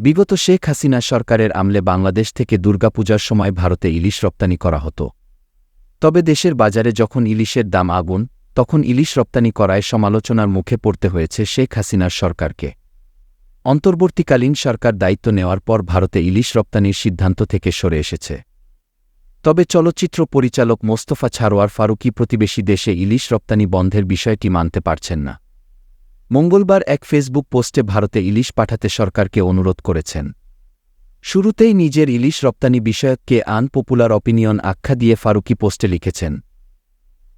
বিগত শেখ হাসিনা সরকারের আমলে বাংলাদেশ থেকে দুর্গাপূজার সময় ভারতে ইলিশ রপ্তানি করা হতো। তবে দেশের বাজারে যখন ইলিশের দাম আগুন, তখন ইলিশ রপ্তানি করায় সমালোচনার মুখে পড়তে হয়েছে শেখ হাসিনার সরকারকে। অন্তর্বর্তীকালীন সরকার দায়িত্ব নেওয়ার পর ভারতে ইলিশ রপ্তানির সিদ্ধান্ত থেকে সরে এসেছে। তবে চলচ্চিত্র পরিচালক মোস্তফা ছারোয়ার ফারুকী প্রতিবেশী দেশে ইলিশ রপ্তানি বন্ধের বিষয়টি মানতে পারছেন না। মঙ্গলবার এক ফেসবুক পোস্টে ভারতে ইলিশ পাঠাতে সরকারকে অনুরোধ করেছেন। শুরুতেই নিজের ইলিশ রপ্তানি বিষয়ককে আনপপুলার অপিনিয়ন আখ্যা দিয়ে ফারুকী পোস্টে লিখেছেন,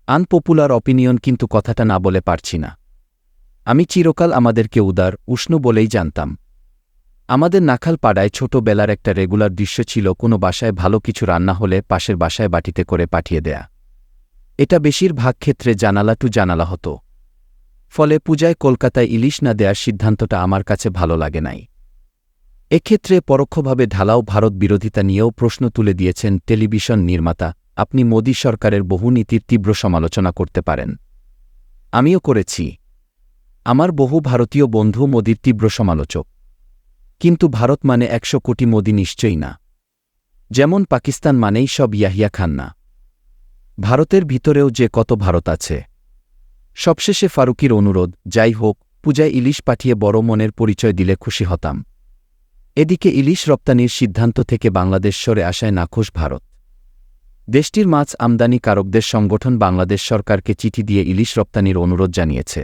আনপপুলার অপিনিয়ন কিন্তু কথাটা না বলে পারছি না। আমি চিরকাল আমাদেরকে উদার, উষ্ণ বলেই জানতাম। আমাদের নাখালপাড়ায় ছোটবেলার একটা রেগুলার দৃশ্য ছিল কোনো বাসায় ভালো কিছু রান্না হলে পাশের বাসায় বাটিতে করে পাঠিয়ে দেয়া। এটা বেশিরভাগ ক্ষেত্রে জানালা টু জানালা হতো। ফলে পূজায় কলকাতায় ইলিশ না দেওয়ার সিদ্ধান্তটা আমার কাছে ভালো লাগে নাই। এক্ষেত্রে পরোক্ষভাবে ঢালাও ভারত বিরোধিতা নিয়েও প্রশ্ন তুলে দিয়েছেন টেলিভিশন নির্মাতা। আপনি মোদী সরকারের বহু নীতির তীব্র সমালোচনা করতে পারেন। আমিও করেছি। আমার বহু ভারতীয় বন্ধু মোদীর তীব্র সমালোচক। কিন্তু ভারত মানে ১০০ কোটি মোদী নিশ্চয়ই না। যেমন পাকিস্তান মানেই সব ইয়াহিয়া খান না। ভারতের ভিতরেও যে কত ভারত আছে। সবশেষে ফারুকীর অনুরোধ, যাই হোক, পূজায় ইলিশ পাঠিয়ে বড় মনের পরিচয় দিলে খুশি হতাম। এদিকে ইলিশ রপ্তানির সিদ্ধান্ত থেকে বাংলাদেশ সরে আসায় নাখোশ ভারত। দেশটির মাছ আমদানিকারকদের সংগঠন বাংলাদেশ সরকারকে চিঠি দিয়ে ইলিশ রপ্তানির অনুরোধ জানিয়েছে।